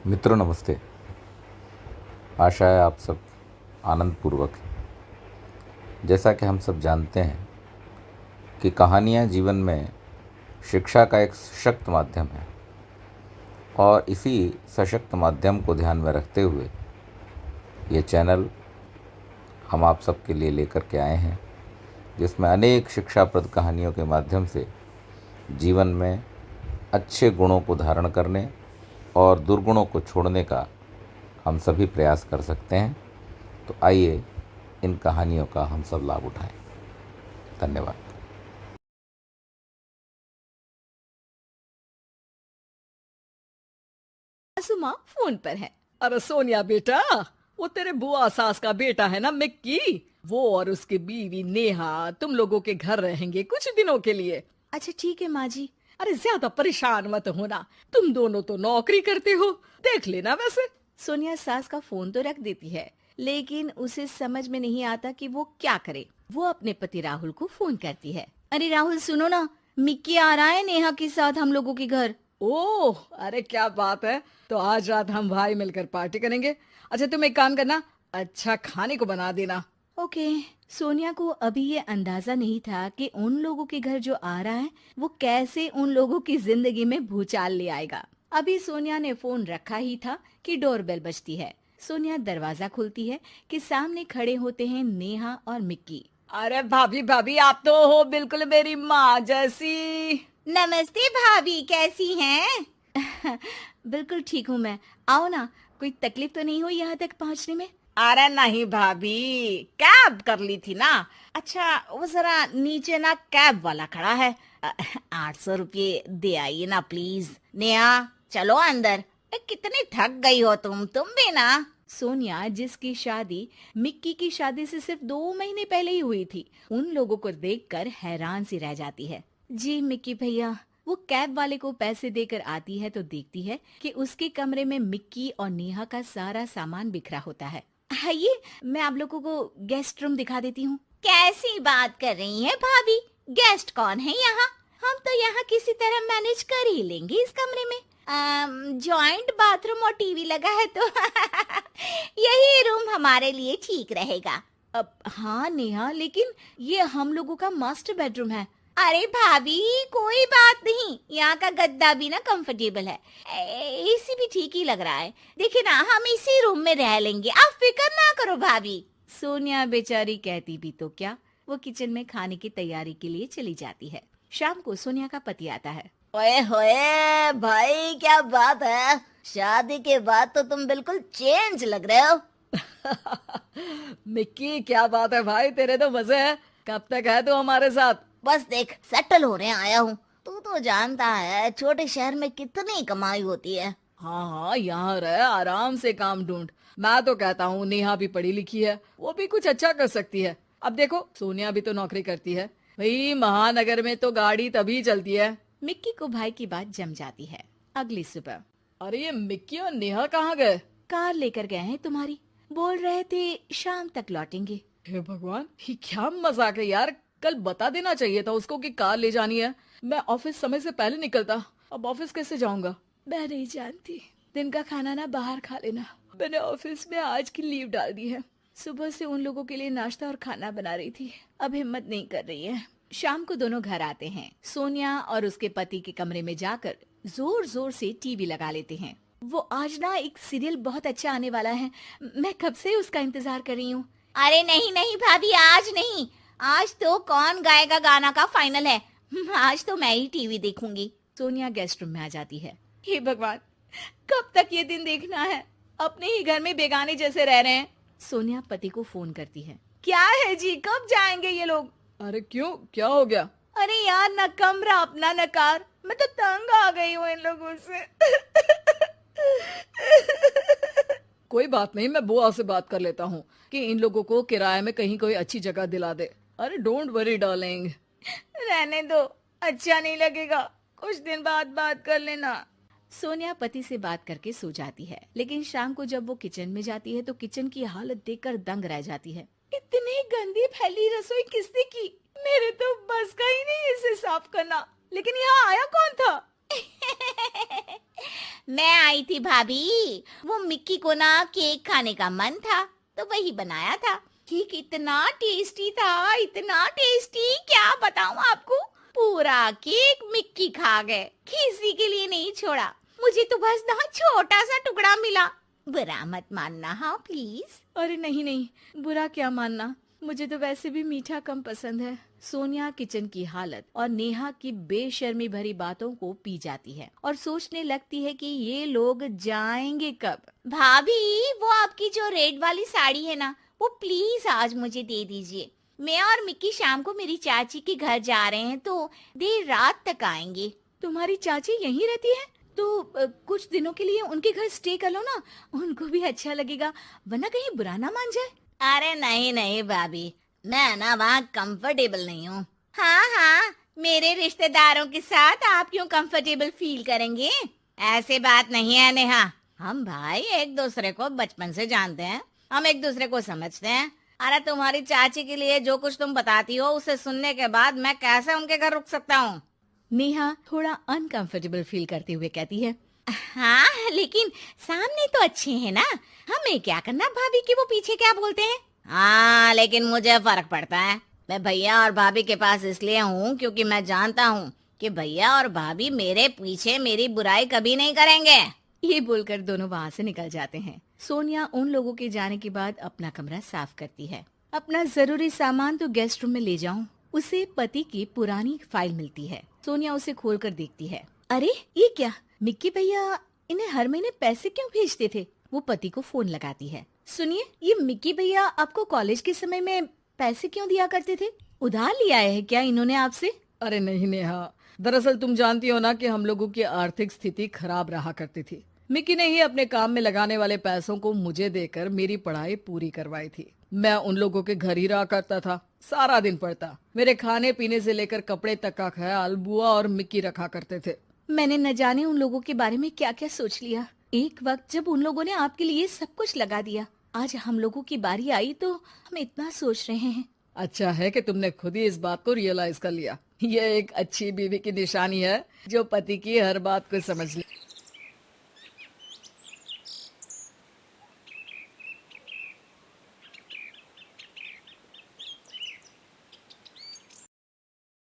मित्रों नमस्ते। आशा है आप सब आनंद पूर्वक हैं। जैसा कि हम सब जानते हैं कि कहानियाँ जीवन में शिक्षा का एक सशक्त माध्यम है और इसी सशक्त माध्यम को ध्यान में रखते हुए ये चैनल हम आप सब के लिए लेकर के आए हैं, जिसमें अनेक शिक्षाप्रद कहानियों के माध्यम से जीवन में अच्छे गुणों को धारण करने और दुर्गुणों को छोड़ने का हम सभी प्रयास कर सकते हैं। तो आइए इन कहानियों का हम सब लाभ उठाएं। धन्यवाद। सुमा फोन पर है। अरे सोनिया बेटा, वो तेरे बुआ सास का बेटा है ना मिक्की, वो और उसकी बीवी नेहा तुम लोगों के घर रहेंगे कुछ दिनों के लिए। अच्छा ठीक है माँ जी। अरे ज्यादा परेशान मत होना, तुम दोनों तो नौकरी करते हो, देख लेना। वैसे सोनिया सास का फोन तो रख देती है, लेकिन उसे समझ में नहीं आता कि वो क्या करे। वो अपने पति राहुल को फोन करती है। अरे राहुल सुनो ना, मिक्की आ रहा है नेहा के साथ हम लोगों के घर। ओह, अरे क्या बात है। तो आज रात हम भाई मिलकर पार्टी करेंगे। अच्छा तुम एक काम करना, अच्छा खाने को बना देना। ओके। सोनिया को अभी ये अंदाजा नहीं था कि उन लोगों के घर जो आ रहा है वो कैसे उन लोगों की जिंदगी में भूचाल ले आएगा। अभी सोनिया ने फोन रखा ही था कि डोरबेल बजती है। सोनिया दरवाजा खोलती है कि सामने खड़े होते हैं नेहा और मिक्की। अरे भाभी भाभी, आप तो हो बिल्कुल मेरी माँ जैसी। नमस्ते भाभी, कैसी हैं? बिल्कुल ठीक हूँ मैं। आओ ना, कोई तकलीफ तो नहीं हुई यहाँ तक पहुँचने में? अरे नहीं भाभी, कैब कर ली थी ना। अच्छा वो जरा नीचे ना कैब वाला खड़ा है, 800 रुपये दे आइए ना प्लीज। नेहा चलो अंदर। कितनी थक गई हो तुम भी ना। सोनिया, जिसकी शादी मिक्की की शादी से सिर्फ 2 महीने पहले ही हुई थी, उन लोगों को देखकर हैरान सी रह जाती है। जी मिक्की भैया। वो कैब वाले को पैसे देकर आती है तो देखती है कि उसके कमरे में मिक्की और नेहा का सारा सामान बिखरा होता है। आइए, मैं आप लोगों को गेस्ट रूम दिखा देती हूँ। कैसी बात कर रही हैं भाभी, गेस्ट कौन है यहाँ? हम तो यहाँ किसी तरह मैनेज कर ही लेंगे इस कमरे में। जॉइंट बाथरूम और टीवी लगा है तो यही रूम हमारे लिए ठीक रहेगा। अब हाँ नेहा, लेकिन ये हम लोगों का मास्टर बेडरूम है। अरे भाभी कोई बात नहीं, यहाँ का गद्दा भी ना कंफर्टेबल है, एसी भी ठीक ही लग रहा है। देखिए ना, हम इसी रूम में रह लेंगे, आप फिक्र ना करो भाभी। सोनिया बेचारी कहती भी तो क्या, वो किचन में खाने की तैयारी के लिए चली जाती है। शाम को सोनिया का पति आता है। ओए होए भाई, क्या बात है, शादी के बाद तो तुम बिल्कुल चेंज लग रहे हो। मिक्की क्या बात है भाई, तेरे तो मजे है। कब तक है तू हमारे साथ? बस देख, सेटल होने आया हूँ। तू तो जानता है छोटे शहर में कितनी कमाई होती है। हाँ हाँ, यहाँ रह, आराम से काम ढूंढ। मैं तो कहता हूँ नेहा भी पढ़ी लिखी है, वो भी कुछ अच्छा कर सकती है। अब देखो सोनिया भी तो नौकरी करती है भाई, महानगर में तो गाड़ी तभी चलती है। मिक्की को भाई की बात जम जाती है। अगली सुबह। अरे ये मिक्की और नेहा कहाँ गए? कार लेकर गए हैं तुम्हारी, बोल रहे थे शाम तक लौटेंगे। हे भगवान, ये क्या मजाक है यार, कल बता देना चाहिए था उसको कि कार ले जानी है। मैं ऑफिस समय से पहले निकलता, अब ऑफिस कैसे जाऊंगा? मैं नहीं जानती, दिन का खाना ना बाहर खा लेना। मैंने ऑफिस में आज की लीव डाल दी है। सुबह से उन लोगों के लिए नाश्ता और खाना बना रही थी, अब हिम्मत नहीं कर रही है। शाम को दोनों घर आते हैं। सोनिया और उसके पति के कमरे में जाकर जोर जोर से टीवी लगा लेते हैं। वो आज ना एक सीरियल बहुत अच्छा आने वाला है, मैं कब से उसका इंतजार कर रही हूँ। अरे नहीं नहीं भाभी, आज नहीं, आज तो कौन गाएगा गाना का फाइनल है। आज तो मैं ही टीवी देखूंगी। सोनिया गेस्ट रूम में आ जाती है। हे भगवान, कब तक ये दिन देखना है, अपने ही घर में बेगाने जैसे रह रहे हैं। सोनिया पति को फोन करती है। क्या है जी, कब जाएंगे ये लोग? अरे क्यों, क्या हो गया? अरे यार, न कमरा अपना न कार, मैं तो तंग आ गई हूँ इन लोगों से। कोई बात नहीं, मैं बुआ से बात कर लेता हूँ कि इन लोगों को किराए में कहीं कोई अच्छी जगह दिला दे। अरे डोंट वरी डार्लिंग, रहने दो, अच्छा नहीं लगेगा, कुछ दिन बाद बात कर लेना। सोनिया पति से बात करके सो जाती है, लेकिन शाम को जब वो किचन में जाती है तो किचन की हालत देखकर दंग रह जाती है। इतनी गंदी फैली रसोई किसने की? मेरे तो बस का ही नहीं इसे साफ करना। लेकिन यहाँ आया कौन था? मैं आई थी भाभी, वो मिक्की को ना केक खाने का मन था तो वही बनाया था। केक इतना टेस्टी था, इतना टेस्टी, क्या बताऊं आपको। पूरा केक मिक्की खा गए, किसी के लिए नहीं छोड़ा। मुझे तो बस ना छोटा सा टुकड़ा मिला। बुरा मत मानना हाँ प्लीज। अरे नहीं नहीं, बुरा क्या मानना, मुझे तो वैसे भी मीठा कम पसंद है। सोनिया किचन की हालत और नेहा की बेशर्मी भरी बातों को पी जाती है और सोचने लगती है कि ये लोग जाएंगे कब। भाभी, वो आपकी जो रेड वाली साड़ी है ना, वो प्लीज आज मुझे दे दीजिए। मैं और मिक्की शाम को मेरी चाची के घर जा रहे हैं तो देर रात तक आएंगे। तुम्हारी चाची यहीं रहती है तो कुछ दिनों के लिए उनके घर स्टे कर लो ना, उनको भी अच्छा लगेगा, वरना कहीं बुरा ना मान जाए। अरे नहीं नहीं भाभी, मैं ना वहाँ कंफर्टेबल नहीं हूँ। हाँ हाँ, मेरे रिश्तेदारों के साथ आप क्यों कंफर्टेबल फील करेंगे? ऐसी बात नहीं है नेहा, हम भाई एक दूसरे को बचपन से जानते हैं, हम एक दूसरे को समझते हैं। अरे तुम्हारी चाची के लिए जो कुछ तुम बताती हो उसे सुनने के बाद मैं कैसे उनके घर रुक सकता हूँ? नेहा थोड़ा अनकंफर्टेबल फील करते हुए कहती है, हाँ लेकिन सामने तो अच्छे हैं ना, हमें क्या करना भाभी कि वो पीछे क्या बोलते हैं। हाँ लेकिन मुझे फर्क पड़ता है। मैं भैया और भाभी के पास इसलिए हूँ क्योंकि मैं जानता हूँ कि भैया और भाभी मेरे पीछे मेरी बुराई कभी नहीं करेंगे। ये बोलकर दोनों वहाँ से निकल जाते हैं। सोनिया उन लोगों के जाने के बाद अपना कमरा साफ करती है। अपना जरूरी सामान तो गेस्ट रूम में ले जाऊं। उसे पति की पुरानी फाइल मिलती है। सोनिया उसे खोलकर देखती है। अरे ये क्या, मिक्की भैया इन्हें हर महीने पैसे क्यों भेजते थे? वो पति को फोन लगाती है। सुनिए, ये मिक्की भैया आपको कॉलेज के समय में पैसे क्यों दिया करते थे? उधार लिया है क्या इन्होंने आपसे? अरे नहीं नेहा, दरअसल तुम जानती हो ना कि हम लोगों की आर्थिक स्थिति खराब रहा करती थी। मिक्की ने ही अपने काम में लगाने वाले पैसों को मुझे देकर मेरी पढ़ाई पूरी करवाई थी। मैं उन लोगों के घर ही रहा करता था, सारा दिन पढ़ता। मेरे खाने पीने से लेकर कपड़े तक का ख्याल बुआ और मिक्की रखा करते थे। मैंने न जाने उन लोगों के बारे में क्या क्या सोच लिया। एक वक्त जब उन लोगों ने आपके लिए सब कुछ लगा दिया, आज हम लोगों की बारी आई तो हम इतना सोच रहे हैं। अच्छा है कि तुमने खुद ही इस बात को रियलाइज कर लिया। ये एक अच्छी बीवी की निशानी है जो पति की हर बात को समझ ले।